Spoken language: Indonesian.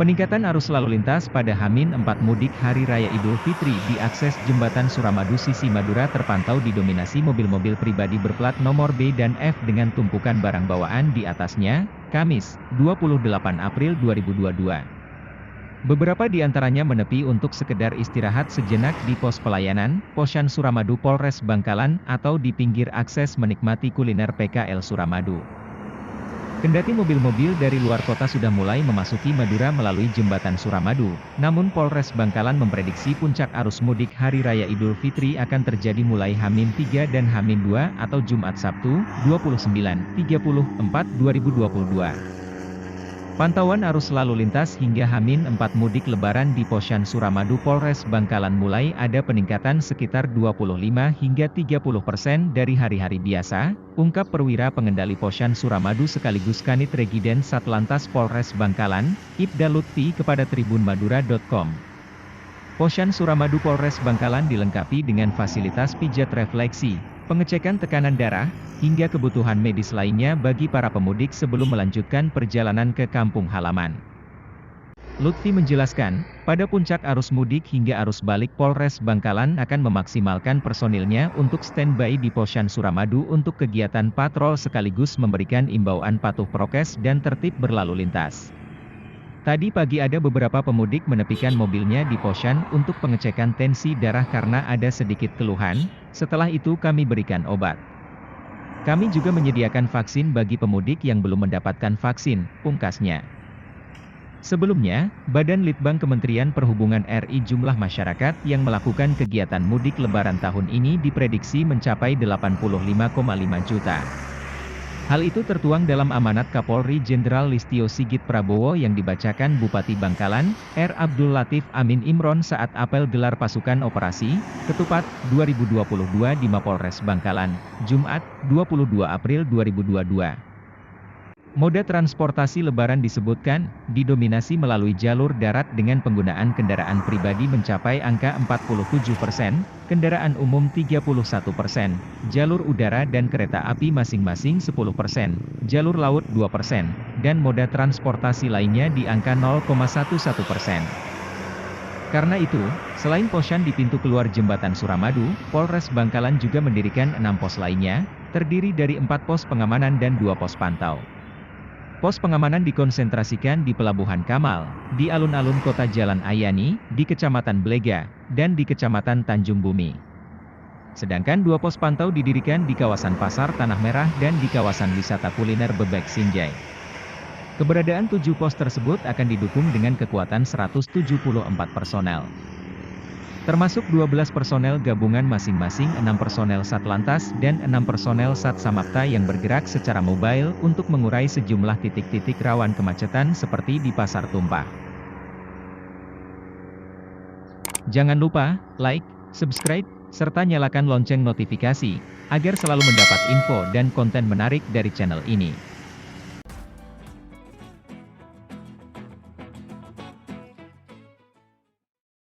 Peningkatan arus lalu lintas pada H-4 mudik Hari Raya Idul Fitri di akses Jembatan Suramadu sisi Madura terpantau didominasi mobil-mobil pribadi berplat nomor B dan F dengan tumpukan barang bawaan di atasnya, Kamis, 28 April 2022. Beberapa di antaranya menepi untuk sekedar istirahat sejenak di pos pelayanan, Posyan Suramadu Polres Bangkalan, atau di pinggir akses menikmati kuliner PKL Suramadu. Kendati mobil-mobil dari luar kota sudah mulai memasuki Madura melalui Jembatan Suramadu, namun Polres Bangkalan memprediksi puncak arus mudik Hari Raya Idul Fitri akan terjadi mulai H-3 dan H-2 atau Jumat Sabtu, 29/30/4/2022. Pantauan arus lalu lintas hingga H-4 mudik Lebaran di Posyan Suramadu Polres Bangkalan mulai ada peningkatan sekitar 25 hingga 30% dari hari-hari biasa, ungkap Perwira Pengendali Posyan Suramadu sekaligus Kanit Regiden Satlantas Polres Bangkalan, Ibda Lutfi kepada tribunmadura.com. Posyan Suramadu Polres Bangkalan dilengkapi dengan fasilitas pijat refleksi, pengecekan tekanan darah, hingga kebutuhan medis lainnya bagi para pemudik sebelum melanjutkan perjalanan ke kampung halaman. Lutfi menjelaskan, pada puncak arus mudik hingga arus balik Polres Bangkalan akan memaksimalkan personilnya untuk standby di Posyan Suramadu untuk kegiatan patrol sekaligus memberikan imbauan patuh prokes dan tertib berlalu lintas. Tadi pagi ada beberapa pemudik menepikan mobilnya di Posyan untuk pengecekan tensi darah karena ada sedikit keluhan, setelah itu kami berikan obat. Kami juga menyediakan vaksin bagi pemudik yang belum mendapatkan vaksin, pungkasnya. Sebelumnya, Badan Litbang Kementerian Perhubungan RI jumlah masyarakat yang melakukan kegiatan mudik Lebaran tahun ini diprediksi mencapai 85,5 juta. Hal itu tertuang dalam amanat Kapolri Jenderal Listio Sigit Prabowo yang dibacakan Bupati Bangkalan, R. Abdul Latif Amin Imron saat apel gelar pasukan operasi Ketupat 2022 di Mapolres Bangkalan, Jumat, 22 April 2022. Moda transportasi Lebaran disebutkan, didominasi melalui jalur darat dengan penggunaan kendaraan pribadi mencapai angka 47%, kendaraan umum 31%, jalur udara dan kereta api masing-masing 10%, jalur laut 2%, dan moda transportasi lainnya di angka 0,11%. Karena itu, selain Posyan di pintu keluar Jembatan Suramadu, Polres Bangkalan juga mendirikan 6 pos lainnya, terdiri dari 4 pos pengamanan dan 2 pos pantau. Pos pengamanan dikonsentrasikan di Pelabuhan Kamal, di alun-alun Kota Jalan Ayani, di Kecamatan Blega, dan di Kecamatan Tanjung Bumi. Sedangkan 2 pos pantau didirikan di kawasan Pasar Tanah Merah dan di kawasan wisata kuliner Bebek Sinjai. Keberadaan 7 pos tersebut akan didukung dengan kekuatan 174 personel. Termasuk 12 personel gabungan masing-masing 6 personel Satlantas dan 6 personel Sat Samapta yang bergerak secara mobile untuk mengurai sejumlah titik-titik rawan kemacetan seperti di Pasar Tumpah. Jangan lupa, like, subscribe, serta nyalakan lonceng notifikasi, agar selalu mendapat info dan konten menarik dari channel ini.